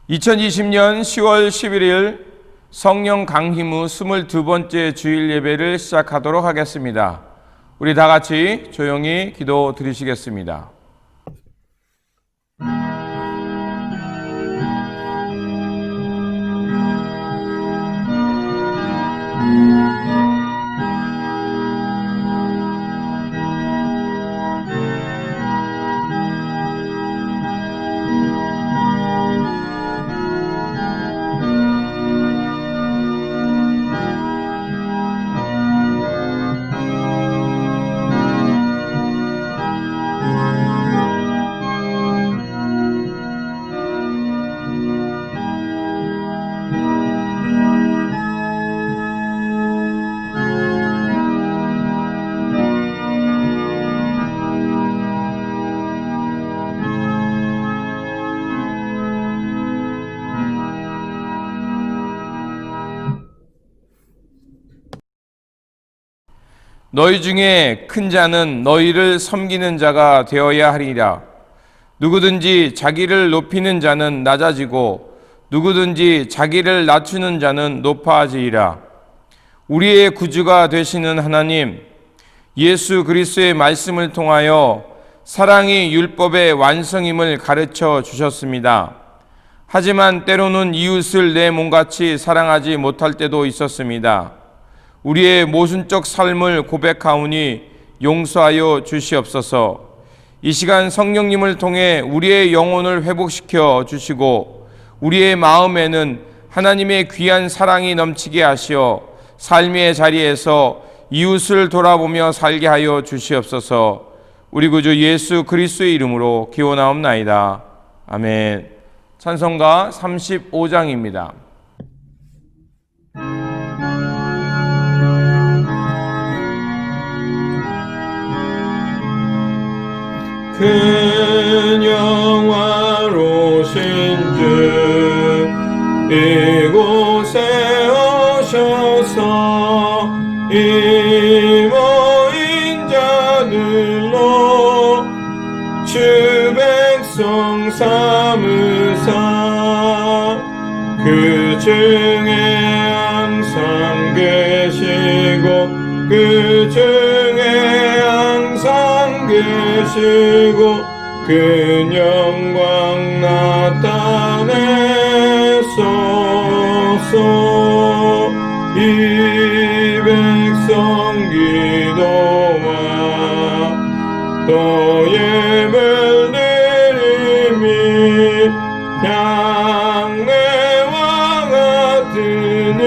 (2020년 10월 11일) 성령 강림 후 22번째 주일 예배를 시작하도록 하겠습니다. 우리 다 같이 조용히 기도 드리시겠습니다. 너희 중에 큰 자는 너희를 섬기는 자가 되어야 하리라. 누구든지 자기를 높이는 자는 낮아지고 누구든지 자기를 낮추는 자는 높아지리라. 우리의 구주가 되시는 하나님, 예수 그리스도의 말씀을 통하여 사랑이 율법의 완성임을 가르쳐 주셨습니다. 하지만 때로는 이웃을 내 몸같이 사랑하지 못할 때도 있었습니다. 우리의 모순적 삶을 고백하오니 용서하여 주시옵소서. 이 시간 성령님을 통해 우리의 영혼을 회복시켜 주시고 우리의 마음에는 하나님의 귀한 사랑이 넘치게 하시어 삶의 자리에서 이웃을 돌아보며 살게 하여 주시옵소서. 우리 구주 예수 그리스도의 이름으로 기원하옵나이다. 아멘. 찬송가 35장입니다. 큰 영화로신 주 이곳에 오셔서 이 모인 자들로 주 백성 삼으사 그 중에 항상 계시고 그 중에 항상 계시고 그 영광 나타내소서. 이 백성 기도와 또 예물 드림이 향내와 같으니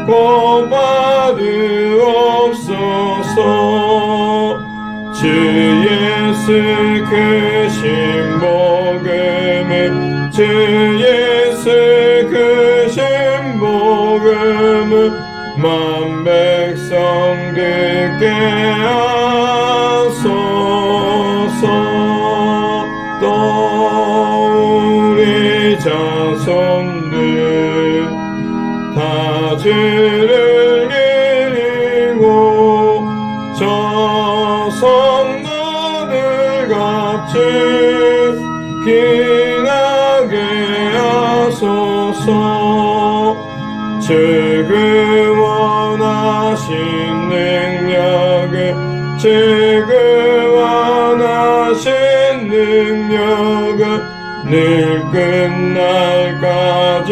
곧 받으옵소서. 주 예수 크신 복음을 주 예수 크신 복음을 만 백성 듣게 하소서. 또 우리 자손들 다 주를 기리고 저 성도들 같이 기나게 하소서. 주 그 원하신 능력을 주 그 원하신 능력을 늘 끝날까지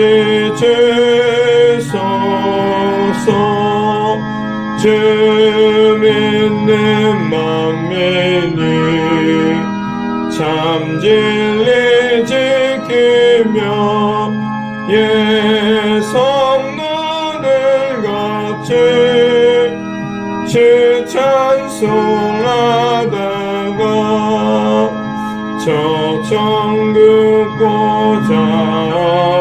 주소서. 주 믿는 만민이 참 진리 지키며 성도들 같이 주 찬송하다가 저 천국 보좌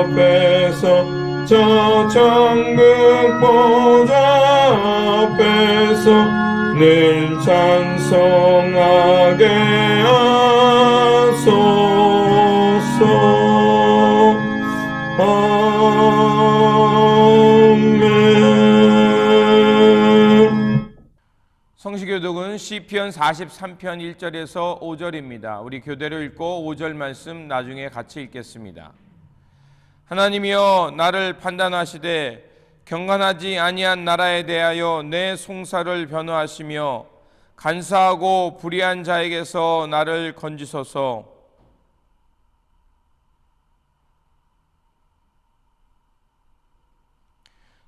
앞에서 저 천국 보좌 앞에서 늘 찬송하게 하소서. 아멘. 성시교독은 시편 43편 1절에서 5절입니다. 우리 교대로 읽고 5절 말씀 나중에 같이 읽겠습니다. 하나님이여 나를 판단하시되 경건하지 아니한 나라에 대하여 내 송사를 변호하시며 간사하고 불의한 자에게서 나를 건지소서.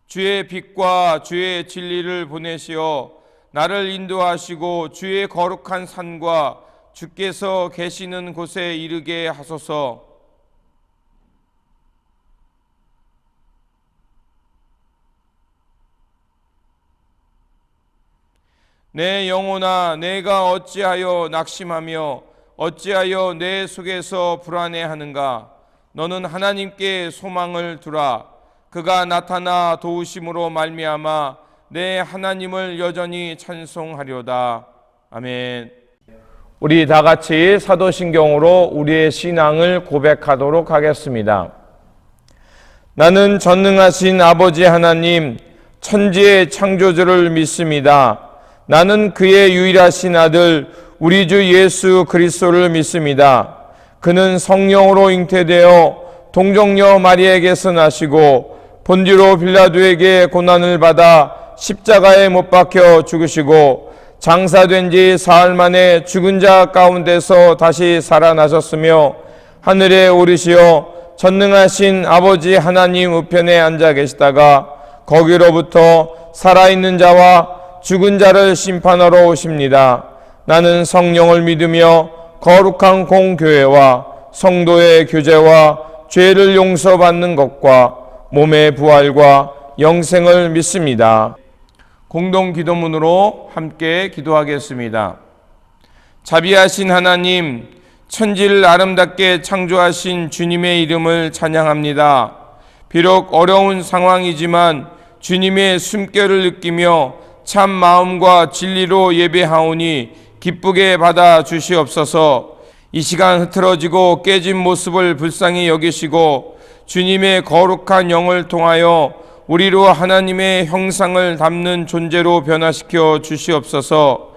주의 빛과 주의 진리를 보내시어 나를 인도하시고 주의 거룩한 산과 주께서 계시는 곳에 이르게 하소서. 내 영혼아 내가 어찌하여 낙심하며 어찌하여 내 속에서 불안해하는가. 너는 하나님께 소망을 두라. 그가 나타나 도우심으로 말미암아 내 하나님을 여전히 찬송하려다. 아멘. 우리 다 같이 사도신경으로 우리의 신앙을 고백하도록 하겠습니다. 나는 전능하신 아버지 하나님 천지의 창조주를 믿습니다. 나는 그의 유일하신 아들 우리 주 예수 그리스도를 믿습니다. 그는 성령으로 잉태되어 동정녀 마리에게서 나시고 본디오 빌라도에게 고난을 받아 십자가에 못 박혀 죽으시고 장사된 지 사흘 만에 죽은 자 가운데서 다시 살아나셨으며 하늘에 오르시어 전능하신 아버지 하나님 우편에 앉아 계시다가 거기로부터 살아있는 자와 죽은 자를 심판하러 오십니다. 나는 성령을 믿으며 거룩한 공교회와 성도의 교제와 죄를 용서받는 것과 몸의 부활과 영생을 믿습니다. 공동 기도문으로 함께 기도하겠습니다. 자비하신 하나님, 천지를 아름답게 창조하신 주님의 이름을 찬양합니다. 비록 어려운 상황이지만 주님의 숨결을 느끼며 참 마음과 진리로 예배하오니 기쁘게 받아 주시옵소서. 이 시간 흐트러지고 깨진 모습을 불쌍히 여기시고 주님의 거룩한 영을 통하여 우리로 하나님의 형상을 담는 존재로 변화시켜 주시옵소서.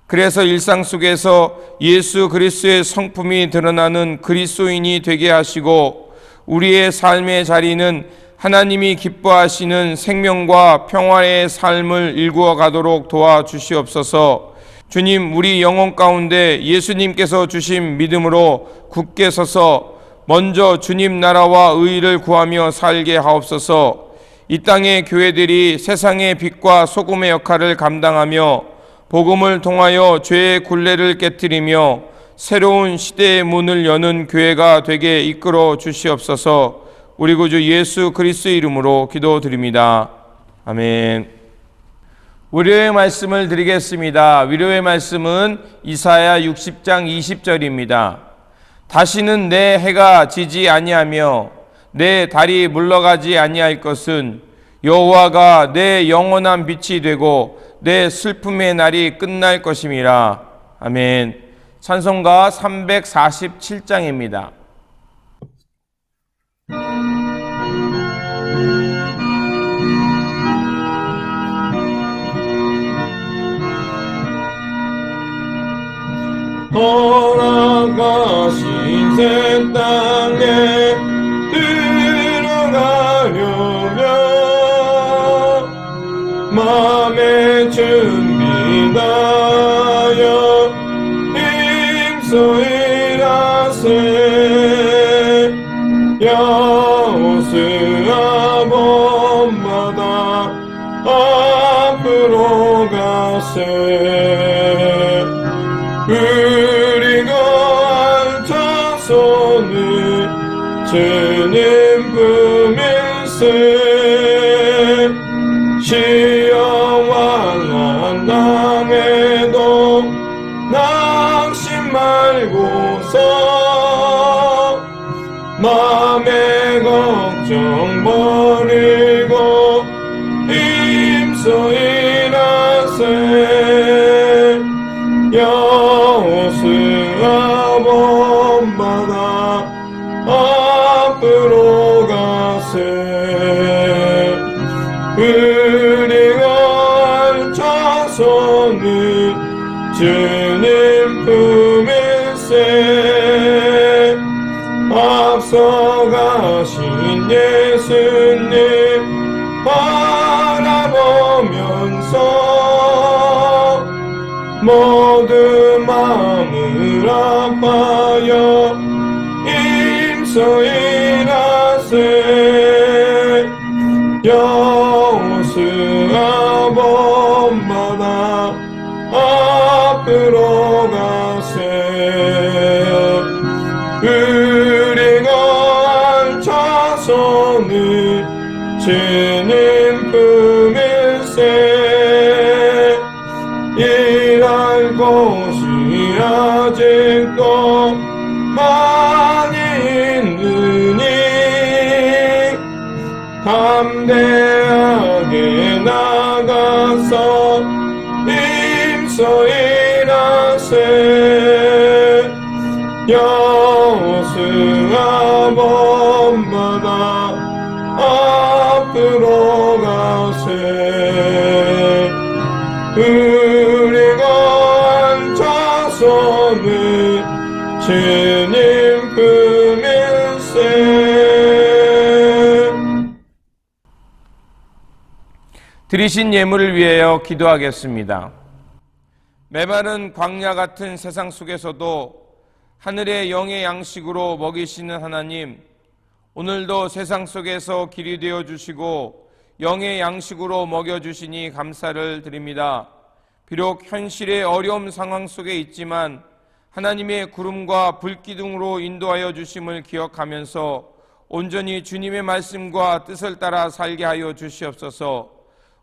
그래서 일상 속에서 예수 그리스도의 성품이 드러나는 그리스도인이 되게 하시고 우리의 삶의 자리는 하나님이 기뻐하시는 생명과 평화의 삶을 일구어 가도록 도와주시옵소서. 주님, 우리 영혼 가운데 예수님께서 주신 믿음으로 굳게 서서 먼저 주님 나라와 의의를 구하며 살게 하옵소서. 이 땅의 교회들이 세상의 빛과 소금의 역할을 감당하며 복음을 통하여 죄의 굴레를 깨뜨리며 새로운 시대의 문을 여는 교회가 되게 이끌어 주시옵소서. 우리 구주 예수 그리스도 이름으로 기도드립니다. 아멘. 위로의 말씀을 드리겠습니다. 위로의 말씀은 이사야 60장 20절입니다. 다시는 내 해가 지지 아니하며 내 달이 물러가지 아니할 것은 여호와가 내 영원한 빛이 되고 내 슬픔의 날이 끝날 것임이라. 아멘. 찬송가 347장입니다. 허락하신 새 땅에 들어가려면 마음의 준비하여 힘소일하세. 야호스아 본마다 앞으로 가세. 우리가 알차소는 주님 품에 시험왕한 땅에도 낙심 말고서 맘의 걱정 버리고 힘써 일하세. 여호수아 본받아 앞으로 가세. 우리가 할 자손은 주님 품일세. 앞서가신 예수님 바라보면서 모두 마음을 아파여 힘써 일하세. 여호수아 본받아 앞으로 가세. 우리가 할 자손은 주님 품일세. 일할 곳이 아직도 많이 있느니 담대하게 나가서 힘써 일하세. 여호수아 본받아 앞으로 가세. 우리가 한 자손은 주님 품일세. 드리신 예물을 위하여 기도하겠습니다. 메마른 광야 같은 세상 속에서도 하늘의 영의 양식으로 먹이시는 하나님, 오늘도 세상 속에서 길이 되어 주시고 영의 양식으로 먹여주시니 감사를 드립니다. 비록 현실의 어려움 상황 속에 있지만 하나님의 구름과 불기둥으로 인도하여 주심을 기억하면서 온전히 주님의 말씀과 뜻을 따라 살게 하여 주시옵소서.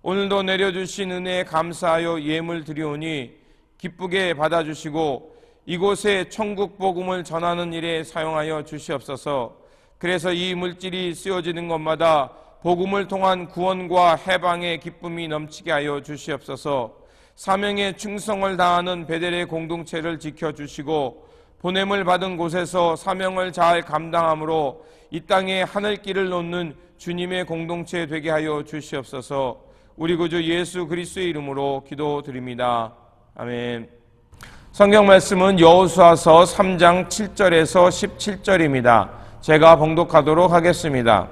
오늘도 내려주신 은혜에 감사하여 예물 드리오니 기쁘게 받아주시고 이곳에 천국 복음을 전하는 일에 사용하여 주시옵소서. 그래서 이 물질이 쓰여지는 것마다 복음을 통한 구원과 해방의 기쁨이 넘치게 하여 주시옵소서. 사명에 충성을 다하는 베델의 공동체를 지켜주시고 보냄을 받은 곳에서 사명을 잘 감당함으로 이 땅에 하늘길을 놓는 주님의 공동체 되게 하여 주시옵소서. 우리 구주 예수 그리스도의 이름으로 기도드립니다. 아멘. 성경 말씀은 여호수아서 3장 7절에서 17절입니다. 제가 봉독하도록 하겠습니다.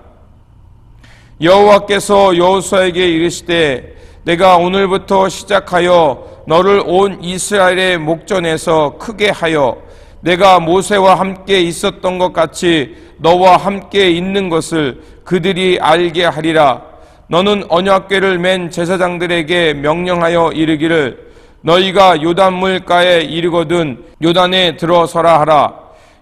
여호와께서 여호수아에게 이르시되 내가 오늘부터 시작하여 너를 온 이스라엘의 목전에서 크게 하여 내가 모세와 함께 있었던 것 같이 너와 함께 있는 것을 그들이 알게 하리라. 너는 언약궤를 맨 제사장들에게 명령하여 이르기를 너희가 요단 물가에 이르거든 요단에 들어서라 하라.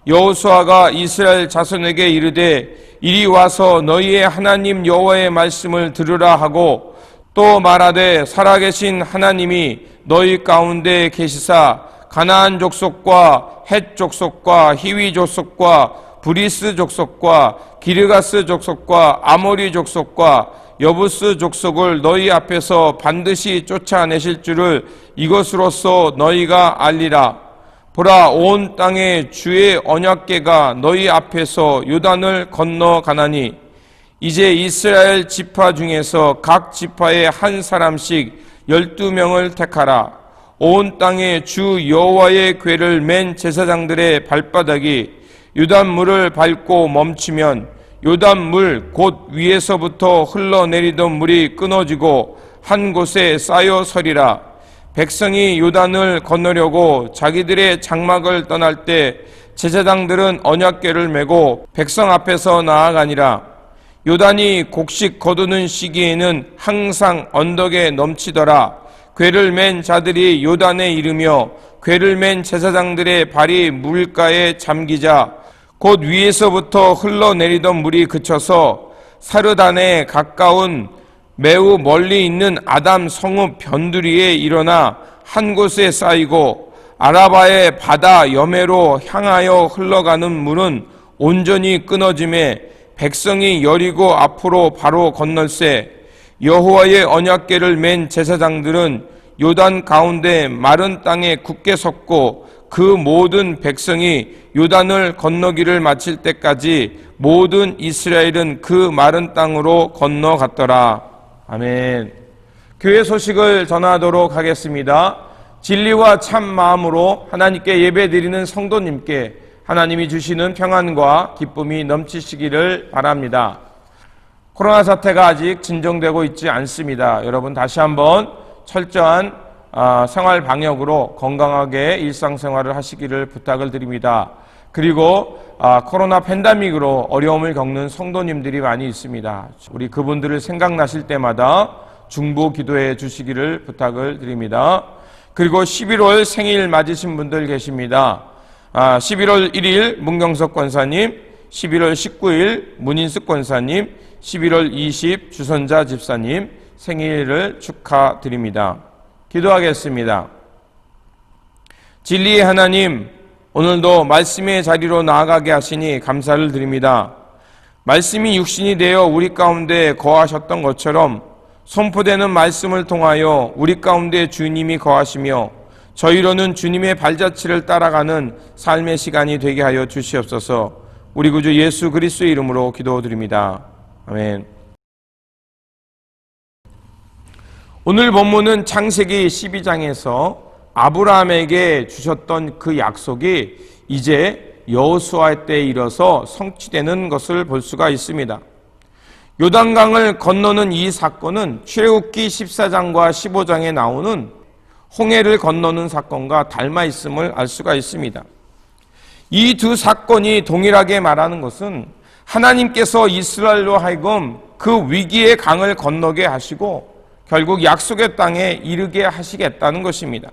여호수아가 이스라엘 자손에게 이르되 이리 와서 너희의 하나님 여호와의 말씀을 들으라 하고 또 말하되 살아계신 하나님이 너희 가운데 계시사 가나안 족속과 헷 족속과 히위 족속과 브리스 족속과 기르가스 족속과 아모리 족속과 여부스 족속을 너희 앞에서 반드시 쫓아내실 줄을 이것으로써 너희가 알리라. 보라, 온 땅에 주의 언약궤가 너희 앞에서 요단을 건너가나니 이제 이스라엘 지파 중에서 각 지파에 한 사람씩 12명을 택하라. 온 땅에 주 여호와의 궤를 맨 제사장들의 발바닥이 요단물을 밟고 멈추면 요단물 곧 위에서부터 흘러내리던 물이 끊어지고 한 곳에 쌓여 서리라. 백성이 요단을 건너려고 자기들의 장막을 떠날 때 제사장들은 언약궤를 메고 백성 앞에서 나아가니라. 요단이 곡식 거두는 시기에는 항상 언덕에 넘치더라. 궤를 맨 자들이 요단에 이르며 궤를 맨 제사장들의 발이 물가에 잠기자 곧 위에서부터 흘러내리던 물이 그쳐서 사르단에 가까운 매우 멀리 있는 아담 성읍 변두리에 일어나 한 곳에 쌓이고 아라바의 바다 여매로 향하여 흘러가는 물은 온전히 끊어짐에 백성이 여리고 앞으로 바로 건널세 여호와의 언약궤를 맨 제사장들은 요단 가운데 마른 땅에 굳게 섰고 그 모든 백성이 요단을 건너기를 마칠 때까지 모든 이스라엘은 그 마른 땅으로 건너갔더라. 아멘. 교회 소식을 전하도록 하겠습니다. 진리와 참 마음으로 하나님께 예배드리는 성도님께 하나님이 주시는 평안과 기쁨이 넘치시기를 바랍니다. 코로나 사태가 아직 진정되고 있지 않습니다. 여러분 다시 한번 철저한 생활 방역으로 건강하게 일상생활을 하시기를 부탁을 드립니다. 그리고 코로나 팬데믹으로 어려움을 겪는 성도님들이 많이 있습니다. 우리 그분들을 생각나실 때마다 중보 기도해 주시기를 부탁을 드립니다. 그리고 11월 생일 맞으신 분들 계십니다. 11월 1일 문경석 권사님, 11월 19일 문인숙 권사님, 11월 20 주선자 집사님 생일을 축하드립니다. 기도하겠습니다. 진리의 하나님, 오늘도 말씀의 자리로 나아가게 하시니 감사를 드립니다. 말씀이 육신이 되어 우리 가운데 거하셨던 것처럼 선포되는 말씀을 통하여 우리 가운데 주님이 거하시며 저희로는 주님의 발자취를 따라가는 삶의 시간이 되게 하여 주시옵소서. 우리 구주 예수 그리스도의 이름으로 기도드립니다. 아멘. 오늘 본문은 창세기 12장에서 아브라함에게 주셨던 그 약속이 이제 여호수아 때에 이르러서 성취되는 것을 볼 수가 있습니다. 요단강을 건너는 이 사건은 출애굽기 14장과 15장에 나오는 홍해를 건너는 사건과 닮아 있음을 알 수가 있습니다. 이 두 사건이 동일하게 말하는 것은 하나님께서 이스라엘로 하여금 그 위기의 강을 건너게 하시고 결국 약속의 땅에 이르게 하시겠다는 것입니다.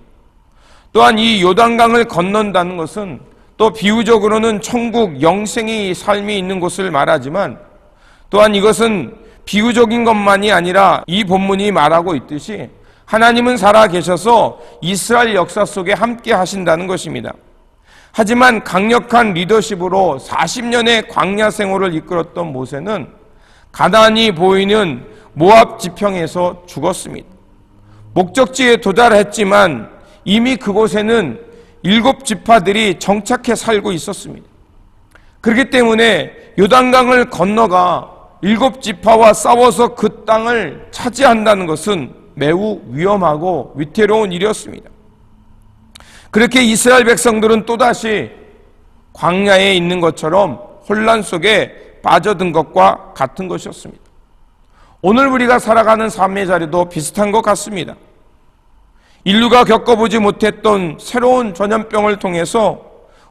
또한 이 요단강을 건넌다는 것은 또 비유적으로는 천국 영생의 삶이 있는 곳을 말하지만 또한 이것은 비유적인 것만이 아니라 이 본문이 말하고 있듯이 하나님은 살아 계셔서 이스라엘 역사 속에 함께 하신다는 것입니다. 하지만 강력한 리더십으로 40년의 광야 생활을 이끌었던 모세는 가나안이 보이는 모압 지평에서 죽었습니다. 목적지에 도달했지만 이미 그곳에는 7지파들이 정착해 살고 있었습니다. 그렇기 때문에 요단강을 건너가 7지파와 싸워서 그 땅을 차지한다는 것은 매우 위험하고 위태로운 일이었습니다. 그렇게 이스라엘 백성들은 또다시 광야에 있는 것처럼 혼란 속에 빠져든 것과 같은 것이었습니다. 오늘 우리가 살아가는 삶의 자리도 비슷한 것 같습니다. 인류가 겪어보지 못했던 새로운 전염병을 통해서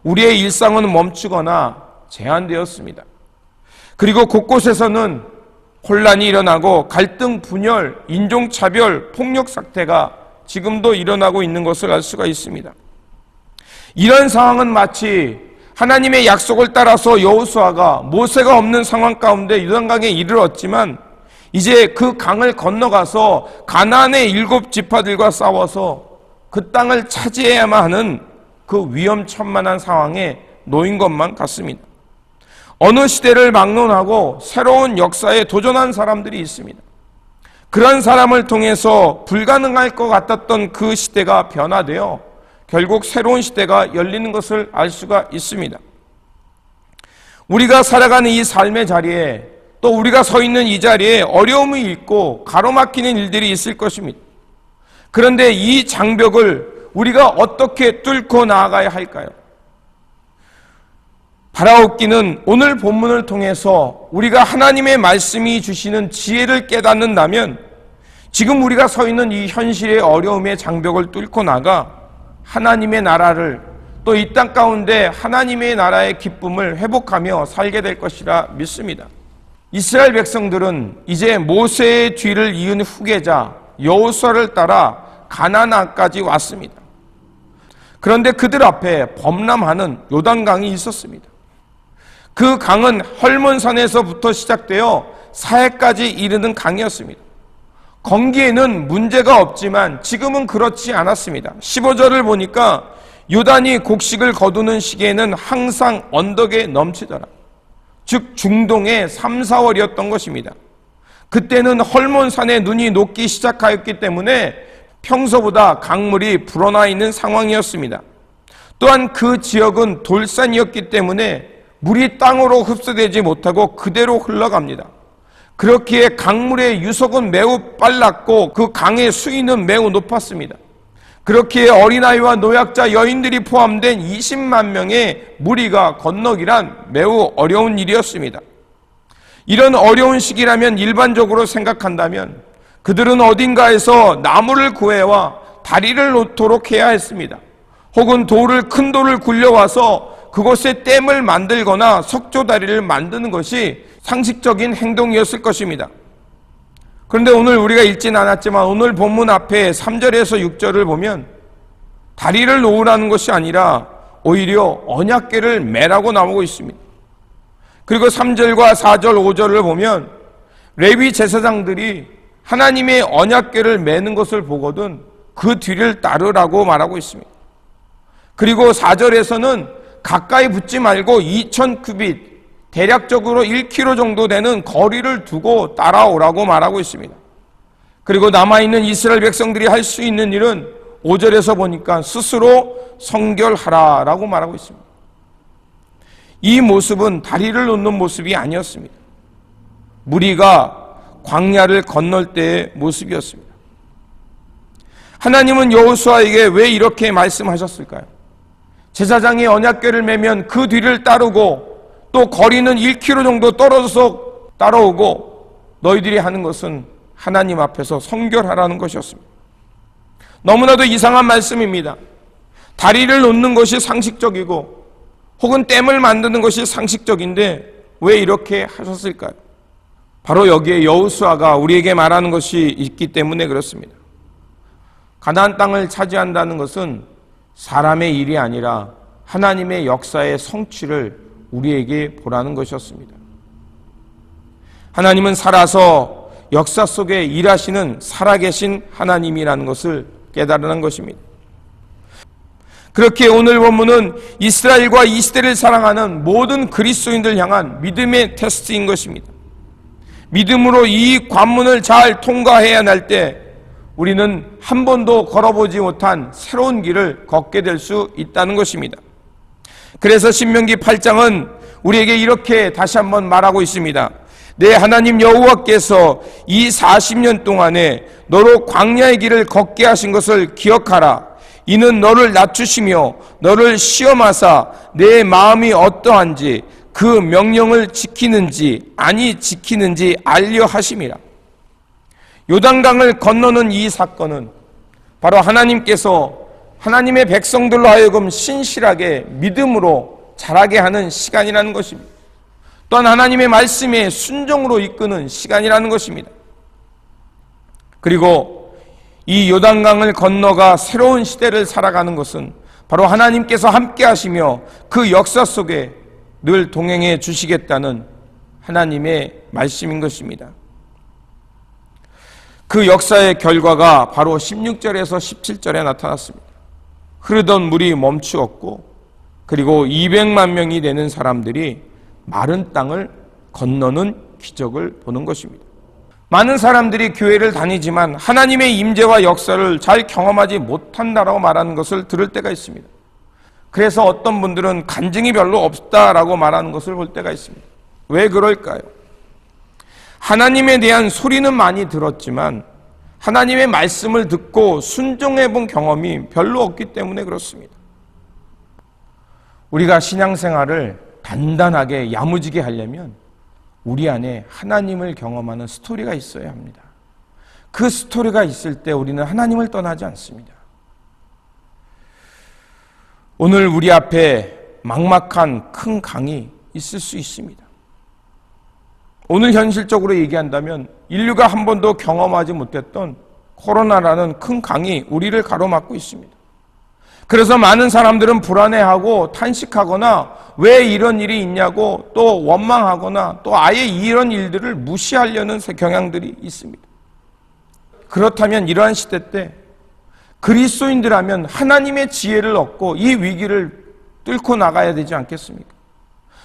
우리의 일상은 멈추거나 제한되었습니다. 그리고 곳곳에서는 혼란이 일어나고 갈등, 분열, 인종차별, 폭력 사태가 지금도 일어나고 있는 것을 알 수가 있습니다. 이런 상황은 마치 하나님의 약속을 따라서 여호수아가 모세가 없는 상황 가운데 요단강에 이르렀지만 이제 그 강을 건너가서 가나안의 7지파들과 싸워서 그 땅을 차지해야만 하는 그 위험천만한 상황에 놓인 것만 같습니다. 어느 시대를 막론하고 새로운 역사에 도전한 사람들이 있습니다. 그런 사람을 통해서 불가능할 것 같았던 그 시대가 변화되어 결국 새로운 시대가 열리는 것을 알 수가 있습니다. 우리가 살아가는 이 삶의 자리에 또 우리가 서 있는 이 자리에 어려움이 있고 가로막히는 일들이 있을 것입니다. 그런데 이 장벽을 우리가 어떻게 뚫고 나아가야 할까요? 바라옵기는 오늘 본문을 통해서 우리가 하나님의 말씀이 주시는 지혜를 깨닫는다면 지금 우리가 서 있는 이 현실의 어려움의 장벽을 뚫고 나가 하나님의 나라를 또 이 땅 가운데 하나님의 나라의 기쁨을 회복하며 살게 될 것이라 믿습니다. 이스라엘 백성들은 이제 모세의 뒤를 이은 후계자 여호수아를 따라 가나안까지 왔습니다. 그런데 그들 앞에 범람하는 요단강이 있었습니다. 그 강은 헐몬산에서부터 시작되어 사해까지 이르는 강이었습니다. 건기에는 문제가 없지만 지금은 그렇지 않았습니다. 15절을 보니까 요단이 곡식을 거두는 시기에는 항상 언덕에 넘치더라. 즉 중동의 3, 4월이었던 것입니다. 그때는 헐몬산에 눈이 녹기 시작하였기 때문에 평소보다 강물이 불어나 있는 상황이었습니다. 또한 그 지역은 돌산이었기 때문에 물이 땅으로 흡수되지 못하고 그대로 흘러갑니다. 그렇기에 강물의 유속은 매우 빨랐고 그 강의 수위는 매우 높았습니다. 그렇기에 어린아이와 노약자, 여인들이 포함된 20만 명의 무리가 건너기란 매우 어려운 일이었습니다. 이런 어려운 시기라면 일반적으로 생각한다면 그들은 어딘가에서 나무를 구해와 다리를 놓도록 해야 했습니다. 혹은 큰 돌을 굴려와서 그곳에 댐을 만들거나 석조다리를 만드는 것이 상식적인 행동이었을 것입니다. 그런데 오늘 우리가 읽진 않았지만 오늘 본문 앞에 3절에서 6절을 보면 다리를 놓으라는 것이 아니라 오히려 언약궤를 매라고 나오고 있습니다. 그리고 3절과 4절, 5절을 보면 레위 제사장들이 하나님의 언약궤를 매는 것을 보거든 그 뒤를 따르라고 말하고 있습니다. 그리고 4절에서는 가까이 붙지 말고 2000규빗, 대략적으로 1km 정도 되는 거리를 두고 따라오라고 말하고 있습니다. 그리고 남아있는 이스라엘 백성들이 할 수 있는 일은 5절에서 보니까 스스로 성결하라라고 말하고 있습니다. 이 모습은 다리를 놓는 모습이 아니었습니다. 무리가 광야를 건널 때의 모습이었습니다. 하나님은 여호수아에게 왜 이렇게 말씀하셨을까요? 제사장이 언약궤를 매면 그 뒤를 따르고 또 거리는 1km 정도 떨어져서 따라오고 너희들이 하는 것은 하나님 앞에서 성결하라는 것이었습니다. 너무나도 이상한 말씀입니다. 다리를 놓는 것이 상식적이고 혹은 댐을 만드는 것이 상식적인데 왜 이렇게 하셨을까요? 바로 여기에 여호수아가 우리에게 말하는 것이 있기 때문에 그렇습니다. 가나안 땅을 차지한다는 것은 사람의 일이 아니라 하나님의 역사의 성취를 우리에게 보라는 것이었습니다. 하나님은 살아서 역사 속에 일하시는 살아계신 하나님이라는 것을 깨달은 것입니다. 그렇게 오늘 본문은 이스라엘과 이 시대를 사랑하는 모든 그리스도인들 향한 믿음의 테스트인 것입니다. 믿음으로 이 관문을 잘 통과해야 할 때 우리는 한 번도 걸어보지 못한 새로운 길을 걷게 될 수 있다는 것입니다. 그래서 신명기 8장은 우리에게 이렇게 다시 한번 말하고 있습니다. 내 하나님 여호와께서 이 40년 동안에 너로 광야의 길을 걷게 하신 것을 기억하라. 이는 너를 낮추시며 너를 시험하사 내 마음이 어떠한지 그 명령을 지키는지 아니 지키는지 알려 하심이라. 요단강을 건너는 이 사건은 바로 하나님께서 하나님의 백성들로 하여금 신실하게 믿음으로 자라게 하는 시간이라는 것입니다. 또한 하나님의 말씀에 순종으로 이끄는 시간이라는 것입니다. 그리고 이 요단강을 건너가 새로운 시대를 살아가는 것은 바로 하나님께서 함께 하시며 그 역사 속에 늘 동행해 주시겠다는 하나님의 말씀인 것입니다. 그 역사의 결과가 바로 16절에서 17절에 나타났습니다. 흐르던 물이 멈추었고 그리고 200만 명이 되는 사람들이 마른 땅을 건너는 기적을 보는 것입니다. 많은 사람들이 교회를 다니지만 하나님의 임재와 역사를 잘 경험하지 못한다라고 말하는 것을 들을 때가 있습니다. 그래서 어떤 분들은 간증이 별로 없다라고 말하는 것을 볼 때가 있습니다. 왜 그럴까요? 하나님에 대한 소리는 많이 들었지만 하나님의 말씀을 듣고 순종해 본 경험이 별로 없기 때문에 그렇습니다. 우리가 신앙생활을 단단하게 야무지게 하려면 우리 안에 하나님을 경험하는 스토리가 있어야 합니다. 그 스토리가 있을 때 우리는 하나님을 떠나지 않습니다. 오늘 우리 앞에 막막한 큰 강이 있을 수 있습니다. 오늘 현실적으로 얘기한다면 인류가 한 번도 경험하지 못했던 코로나라는 큰 강이 우리를 가로막고 있습니다. 그래서 많은 사람들은 불안해하고 탄식하거나 왜 이런 일이 있냐고 또 원망하거나 또 아예 이런 일들을 무시하려는 경향들이 있습니다. 그렇다면 이러한 시대 때 그리스도인들하면 하나님의 지혜를 얻고 이 위기를 뚫고 나가야 되지 않겠습니까?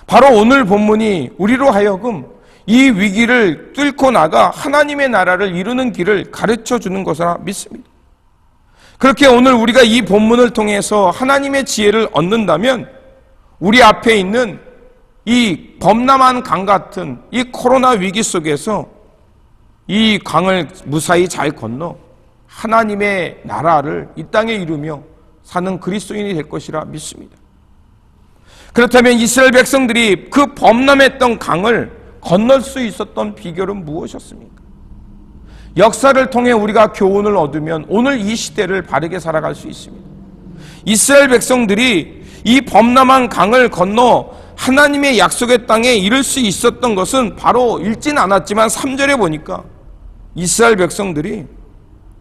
바로 오늘 본문이 우리로 하여금 이 위기를 뚫고 나가 하나님의 나라를 이루는 길을 가르쳐 주는 것이라 믿습니다. 그렇게 오늘 우리가 이 본문을 통해서 하나님의 지혜를 얻는다면 우리 앞에 있는 이 범람한 강 같은 이 코로나 위기 속에서 이 강을 무사히 잘 건너 하나님의 나라를 이 땅에 이루며 사는 그리스도인이 될 것이라 믿습니다. 그렇다면 이스라엘 백성들이 그 범람했던 강을 건널 수 있었던 비결은 무엇이었습니까? 역사를 통해 우리가 교훈을 얻으면 오늘 이 시대를 바르게 살아갈 수 있습니다. 이스라엘 백성들이 이 범람한 강을 건너 하나님의 약속의 땅에 이를 수 있었던 것은 바로 읽진 않았지만 3절에 보니까 이스라엘 백성들이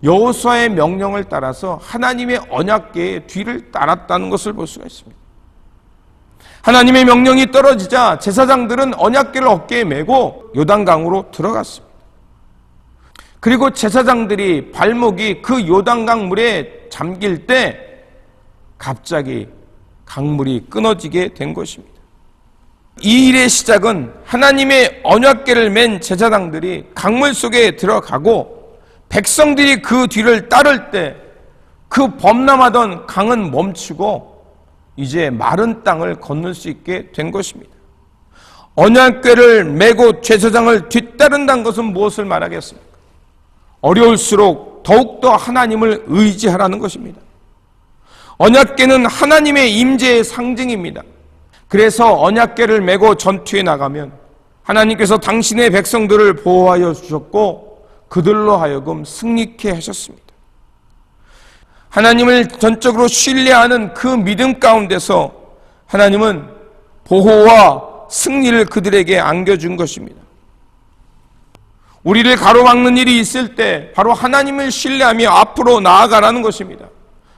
여호수아의 명령을 따라서 하나님의 언약궤의 뒤를 따랐다는 것을 볼 수가 있습니다. 하나님의 명령이 떨어지자 제사장들은 언약궤를 어깨에 메고 요단강으로 들어갔습니다. 그리고 제사장들이 발목이 그 요단강 물에 잠길 때 갑자기 강물이 끊어지게 된 것입니다. 이 일의 시작은 하나님의 언약궤를 맨 제사장들이 강물 속에 들어가고 백성들이 그 뒤를 따를 때 그 범람하던 강은 멈추고 이제 마른 땅을 건널 수 있게 된 것입니다. 언약궤를 메고 제사장을 뒤따른다는 것은 무엇을 말하겠습니까? 어려울수록 더욱더 하나님을 의지하라는 것입니다. 언약궤는 하나님의 임재의 상징입니다. 그래서 언약궤를 메고 전투에 나가면 하나님께서 당신의 백성들을 보호하여 주셨고 그들로 하여금 승리케 하셨습니다. 하나님을 전적으로 신뢰하는 그 믿음 가운데서 하나님은 보호와 승리를 그들에게 안겨준 것입니다. 우리를 가로막는 일이 있을 때 바로 하나님을 신뢰하며 앞으로 나아가라는 것입니다.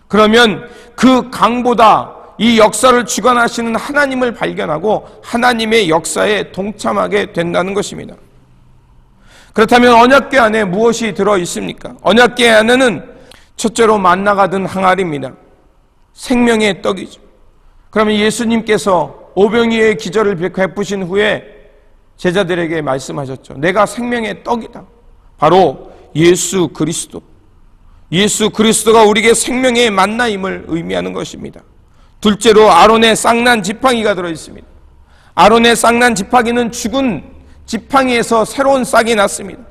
그러면 그 강보다 이 역사를 주관하시는 하나님을 발견하고 하나님의 역사에 동참하게 된다는 것입니다. 그렇다면 언약궤 안에 무엇이 들어 있습니까? 언약궤 안에는 첫째로 만나가 든 항아리입니다. 생명의 떡이죠. 그러면 예수님께서 오병이어의 기적을 베푸신 후에 제자들에게 말씀하셨죠. 내가 생명의 떡이다. 바로 예수 그리스도. 예수 그리스도가 우리에게 생명의 만나임을 의미하는 것입니다. 둘째로 아론의 쌍난 지팡이가 들어있습니다. 아론의 쌍난 지팡이는 죽은 지팡이에서 새로운 싹이 났습니다.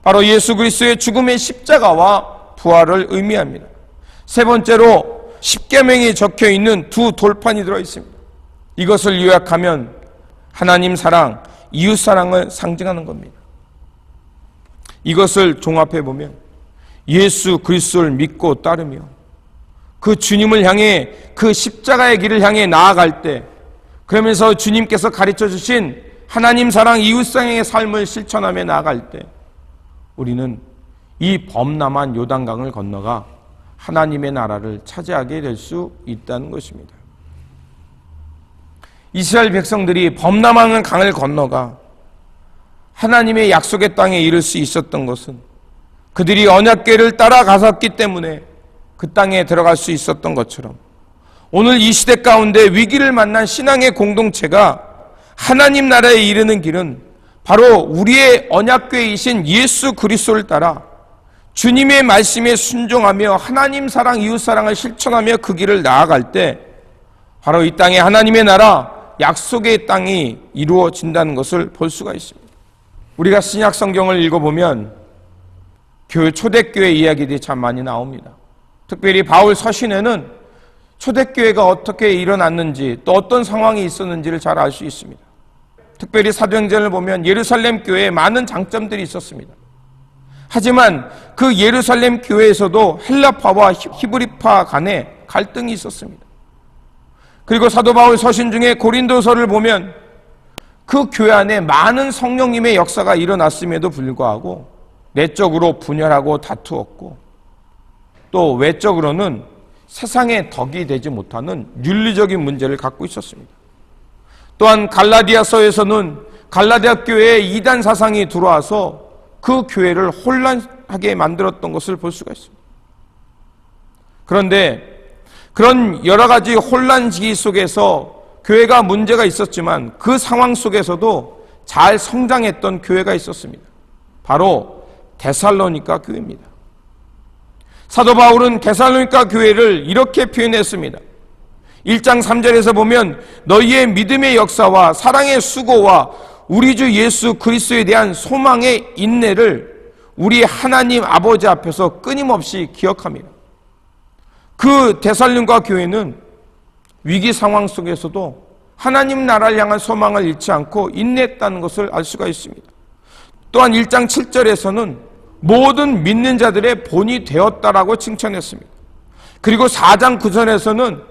바로 예수 그리스도의 죽음의 십자가와 부활을 의미합니다. 세 번째로 십계명이 적혀있는 두 돌판이 들어있습니다. 이것을 요약하면 하나님 사랑, 이웃 사랑을 상징하는 겁니다. 이것을 종합해 보면 예수 그리스도를 믿고 따르며 그 주님을 향해 그 십자가의 길을 향해 나아갈 때 그러면서 주님께서 가르쳐 주신 하나님 사랑, 이웃 사랑의 삶을 실천하며 나아갈 때 우리는 이 범람한 요단강을 건너가 하나님의 나라를 차지하게 될 수 있다는 것입니다. 이스라엘 백성들이 범람한 강을 건너가 하나님의 약속의 땅에 이를 수 있었던 것은 그들이 언약궤를 따라갔었기 때문에 그 땅에 들어갈 수 있었던 것처럼 오늘 이 시대 가운데 위기를 만난 신앙의 공동체가 하나님 나라에 이르는 길은 바로 우리의 언약궤이신 예수 그리스도를 따라 주님의 말씀에 순종하며 하나님 사랑, 이웃 사랑을 실천하며 그 길을 나아갈 때 바로 이 땅에 하나님의 나라, 약속의 땅이 이루어진다는 것을 볼 수가 있습니다. 우리가 신약 성경을 읽어보면 초대교회 이야기들이 참 많이 나옵니다. 특별히 바울 서신에는 초대교회가 어떻게 일어났는지 또 어떤 상황이 있었는지를 잘 알 수 있습니다. 특별히 사도행전을 보면 예루살렘 교회에 많은 장점들이 있었습니다. 하지만 그 예루살렘 교회에서도 헬라파와 히브리파 간에 갈등이 있었습니다. 그리고 사도 바울 서신 중에 고린도서를 보면 그 교회 안에 많은 성령님의 역사가 일어났음에도 불구하고 내적으로 분열하고 다투었고 또 외적으로는 세상의 덕이 되지 못하는 윤리적인 문제를 갖고 있었습니다. 또한 갈라디아서에서는 갈라디아 교회에 이단 사상이 들어와서 그 교회를 혼란하게 만들었던 것을 볼 수가 있습니다. 그런데 그런 여러 가지 혼란 시기 속에서 교회가 문제가 있었지만 그 상황 속에서도 잘 성장했던 교회가 있었습니다. 바로 데살로니가 교회입니다. 사도 바울은 데살로니가 교회를 이렇게 표현했습니다. 1장 3절에서 보면 너희의 믿음의 역사와 사랑의 수고와 우리 주 예수 그리스도에 대한 소망의 인내를 우리 하나님 아버지 앞에서 끊임없이 기억합니다. 그 데살로니가 교회는 위기 상황 속에서도 하나님 나라를 향한 소망을 잃지 않고 인내했다는 것을 알 수가 있습니다. 또한 1장 7절에서는 모든 믿는 자들의 본이 되었다라고 칭찬했습니다. 그리고 4장 9절에서는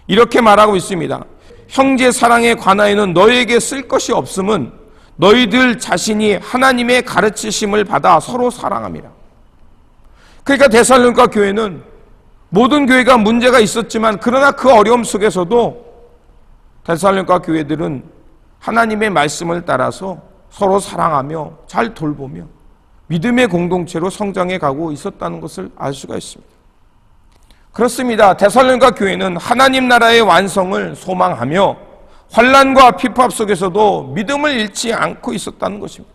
이렇게 말하고 있습니다. 형제 사랑에 관하여는 너희에게 쓸 것이 없음은 너희들 자신이 하나님의 가르치심을 받아 서로 사랑함이라. 그러니까 데살로니가 교회는 모든 교회가 문제가 있었지만 그러나 그 어려움 속에서도 데살로니가 교회들은 하나님의 말씀을 따라서 서로 사랑하며 잘 돌보며 믿음의 공동체로 성장해 가고 있었다는 것을 알 수가 있습니다. 그렇습니다. 데살로니가 교회는 하나님 나라의 완성을 소망하며 환난과 비pháp 속에서도 믿음을 잃지 않고 있었다는 것입니다.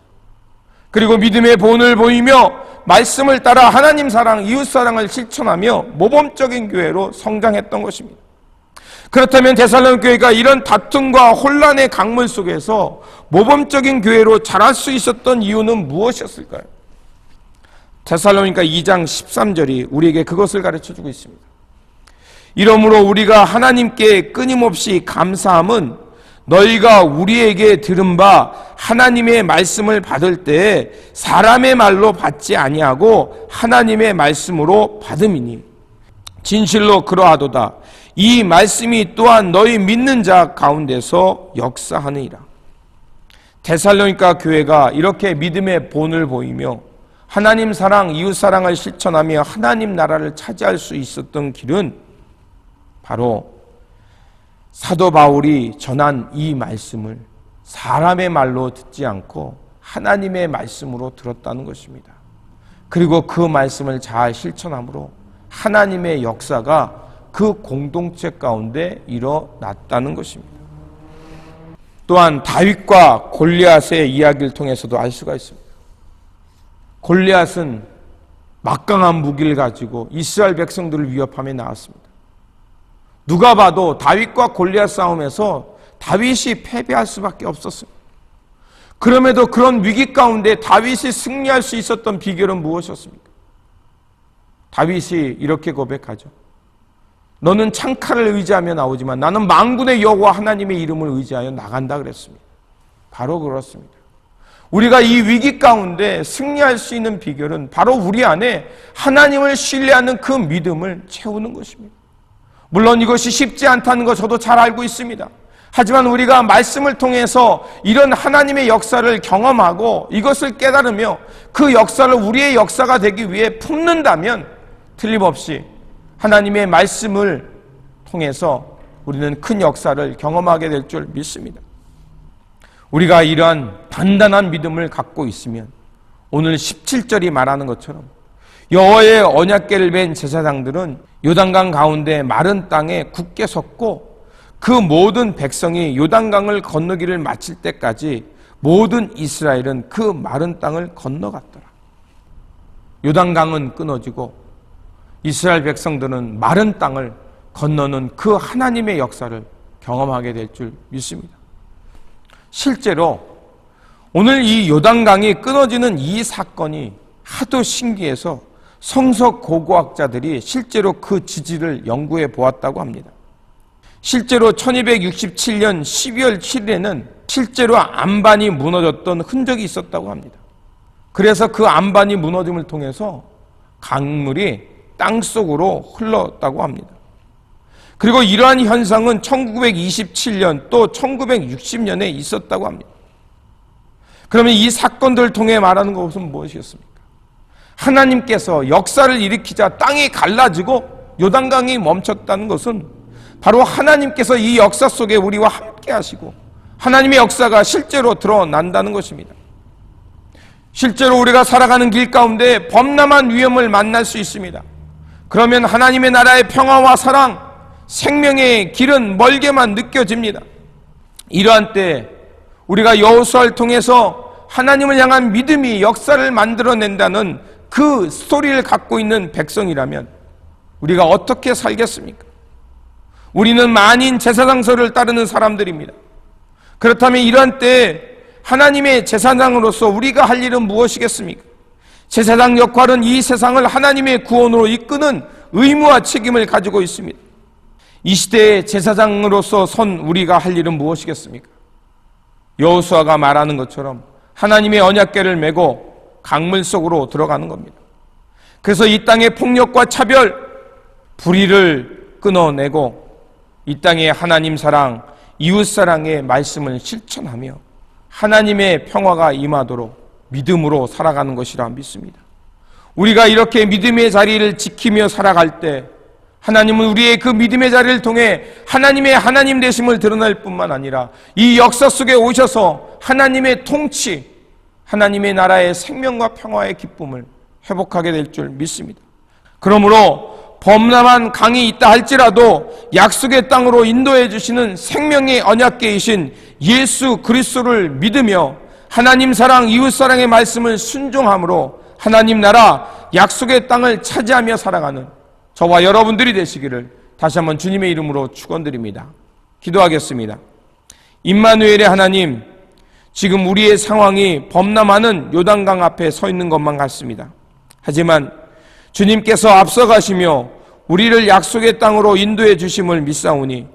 그리고 믿음의 본을 보이며 말씀을 따라 하나님 사랑, 이웃 사랑을 실천하며 모범적인 교회로 성장했던 것입니다. 그렇다면 데살로니가 교회가 이런 다툼과 혼란의 강물 속에서 모범적인 교회로 자랄 수 있었던 이유는 무엇이었을까요? 데살로니가 2장 13절이 우리에게 그것을 가르쳐주고 있습니다. 이러므로 우리가 하나님께 끊임없이 감사함은 너희가 우리에게 들은 바 하나님의 말씀을 받을 때 사람의 말로 받지 아니하고 하나님의 말씀으로 받음이니 진실로 그러하도다. 이 말씀이 또한 너희 믿는 자 가운데서 역사하느니라. 데살로니가 교회가 이렇게 믿음의 본을 보이며 하나님 사랑, 이웃 사랑을 실천하며 하나님 나라를 차지할 수 있었던 길은 바로 사도 바울이 전한 이 말씀을 사람의 말로 듣지 않고 하나님의 말씀으로 들었다는 것입니다. 그리고 그 말씀을 잘 실천함으로 하나님의 역사가 그 공동체 가운데 일어났다는 것입니다. 또한 다윗과 골리앗의 이야기를 통해서도 알 수가 있습니다. 골리앗은 막강한 무기를 가지고 이스라엘 백성들을 위협하며 나왔습니다. 누가 봐도 다윗과 골리앗 싸움에서 다윗이 패배할 수밖에 없었습니다. 그럼에도 그런 위기 가운데 다윗이 승리할 수 있었던 비결은 무엇이었습니까? 다윗이 이렇게 고백하죠. 너는 창칼을 의지하며 나오지만 나는 만군의 여호와 하나님의 이름을 의지하여 나간다 그랬습니다. 바로 그렇습니다. 우리가 이 위기 가운데 승리할 수 있는 비결은 바로 우리 안에 하나님을 신뢰하는 그 믿음을 채우는 것입니다. 물론 이것이 쉽지 않다는 거 저도 잘 알고 있습니다. 하지만 우리가 말씀을 통해서 이런 하나님의 역사를 경험하고 이것을 깨달으며 그 역사를 우리의 역사가 되기 위해 품는다면 틀림없이 하나님의 말씀을 통해서 우리는 큰 역사를 경험하게 될 줄 믿습니다. 우리가 이러한 단단한 믿음을 갖고 있으면 오늘 17절이 말하는 것처럼 여호와의 언약궤를 맨 제사장들은 요단강 가운데 마른 땅에 굳게 섰고 그 모든 백성이 요단강을 건너기를 마칠 때까지 모든 이스라엘은 그 마른 땅을 건너갔더라. 요단강은 끊어지고 이스라엘 백성들은 마른 땅을 건너는 그 하나님의 역사를 경험하게 될 줄 믿습니다. 실제로 오늘 이 요단강이 끊어지는 이 사건이 하도 신기해서 성서 고고학자들이 실제로 그 지지를 연구해 보았다고 합니다. 실제로 1267년 12월 7일에는 실제로 안반이 무너졌던 흔적이 있었다고 합니다. 그래서 그 안반이 무너짐을 통해서 강물이 땅속으로 흘렀다고 합니다. 그리고 이러한 현상은 1927년 또 1960년에 있었다고 합니다. 그러면 이 사건들을 통해 말하는 것은 무엇이었습니까? 하나님께서 역사를 일으키자 땅이 갈라지고 요단강이 멈췄다는 것은 바로 하나님께서 이 역사 속에 우리와 함께 하시고 하나님의 역사가 실제로 드러난다는 것입니다. 실제로 우리가 살아가는 길 가운데 범람한 위험을 만날 수 있습니다. 그러면 하나님의 나라의 평화와 사랑, 생명의 길은 멀게만 느껴집니다. 이러한 때 우리가 여호수아를 통해서 하나님을 향한 믿음이 역사를 만들어낸다는 그 스토리를 갖고 있는 백성이라면 우리가 어떻게 살겠습니까? 우리는 만인 제사장서를 따르는 사람들입니다. 그렇다면 이러한 때 하나님의 제사장으로서 우리가 할 일은 무엇이겠습니까? 제사장 역할은 이 세상을 하나님의 구원으로 이끄는 의무와 책임을 가지고 있습니다. 이 시대의 제사장으로서 선 우리가 할 일은 무엇이겠습니까? 여호수아가 말하는 것처럼 하나님의 언약궤를 메고 강물 속으로 들어가는 겁니다. 그래서 이 땅의 폭력과 차별, 불의를 끊어내고 이 땅의 하나님 사랑, 이웃 사랑의 말씀을 실천하며 하나님의 평화가 임하도록 믿음으로 살아가는 것이라 믿습니다. 우리가 이렇게 믿음의 자리를 지키며 살아갈 때 하나님은 우리의 그 믿음의 자리를 통해 하나님의 하나님 되심을 드러낼 뿐만 아니라 이 역사 속에 오셔서 하나님의 통치, 하나님의 나라의 생명과 평화의 기쁨을 회복하게 될 줄 믿습니다. 그러므로 범람한 강이 있다 할지라도 약속의 땅으로 인도해 주시는 생명의 언약궤이신 예수 그리스도를 믿으며 하나님 사랑, 이웃 사랑의 말씀을 순종함으로 하나님 나라 약속의 땅을 차지하며 살아가는 저와 여러분들이 되시기를 다시 한번 주님의 이름으로 축원드립니다. 기도하겠습니다. 임마누엘의 하나님, 지금 우리의 상황이 범람하는 요단강 앞에 서 있는 것만 같습니다. 하지만 주님께서 앞서가시며 우리를 약속의 땅으로 인도해 주심을 믿사오니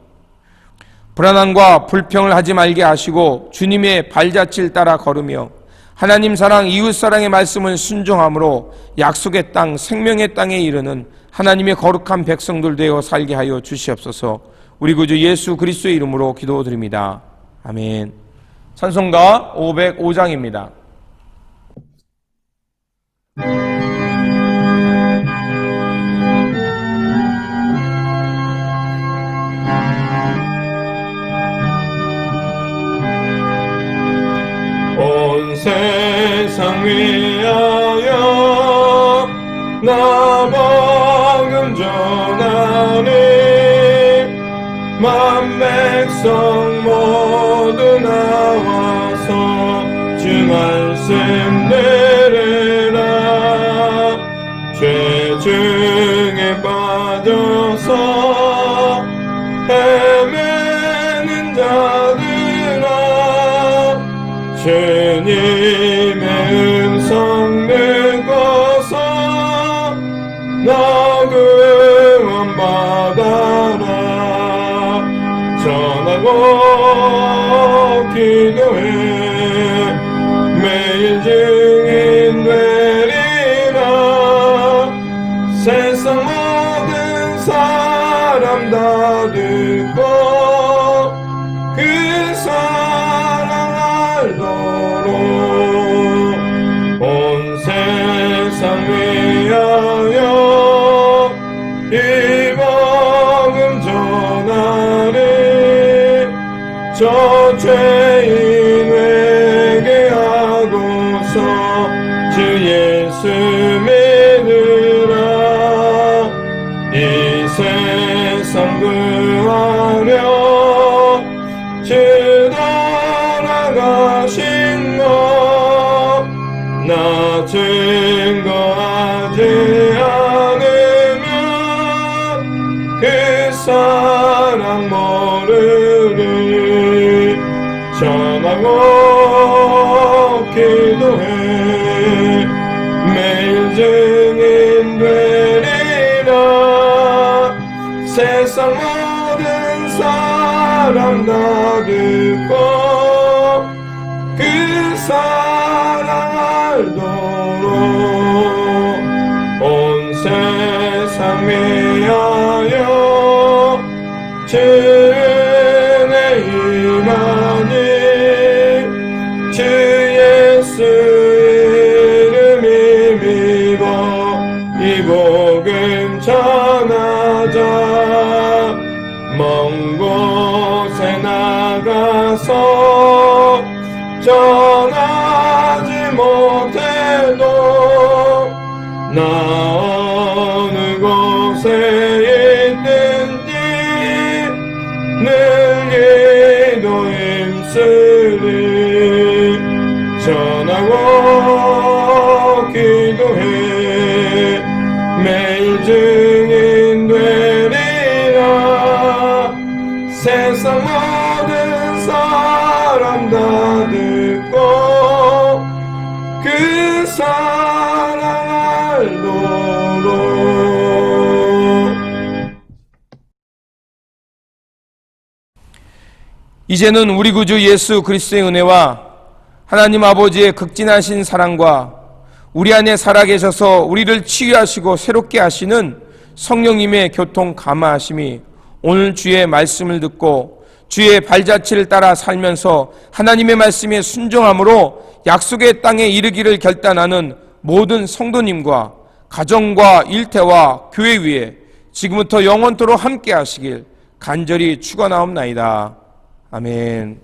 불안함과 불평을 하지 말게 하시고 주님의 발자취를 따라 걸으며 하나님 사랑, 이웃 사랑의 말씀을 순종함으로 약속의 땅, 생명의 땅에 이르는 하나님의 거룩한 백성들 되어 살게 하여 주시옵소서. 우리 구주 예수 그리스도의 이름으로 기도드립니다. 아멘. 찬송가 505장입니다. 온 세상 위하여 나 복음 전하니 만 백성 모두 나와서 주 말씀 들으라. 죄 중에 빠져서 헤매는 자들아, 주님의 음성 듣고서 나 구원 받아라. 전하고 기도해 매일 증인 되리라. 세상 모든 사람 다 듣고 그 사랑 알도록 온 세상 위하여 이 복음 전하리. 저 죄인 회개하고서 주 예수 믿으라. 이 세상 구하려 주 돌아가신 것 나 증거하지 않으면 그 사랑 모르리. 전하고 기도해 매일 증인 되리라. 세상 모든 사람 다 듣고 그 사랑 알도록 온 세상 위하여 주 은혜 임하니. 주 예수 이름이 믿어 이 복음 전하자. 먼 곳에 나가서 나 어느 곳에 있든지 늘 기도 힘쓰리 전하고 기도해 매일 증인 되리라 세상 모든 사람 다 듣고 그 사랑 알도록 이제는 우리 구주 예수 그리스도의 은혜와 하나님 아버지의 극진하신 사랑과 우리 안에 살아계셔서 우리를 치유하시고 새롭게 하시는 성령님의 교통 감화하심이 오늘 주의 말씀을 듣고 주의 발자취를 따라 살면서 하나님의 말씀에 순종함으로 약속의 땅에 이르기를 결단하는 모든 성도님과 가정과 일터와 교회 위에 지금부터 영원토록 함께 하시길 간절히 축원하옵나이다. 아멘.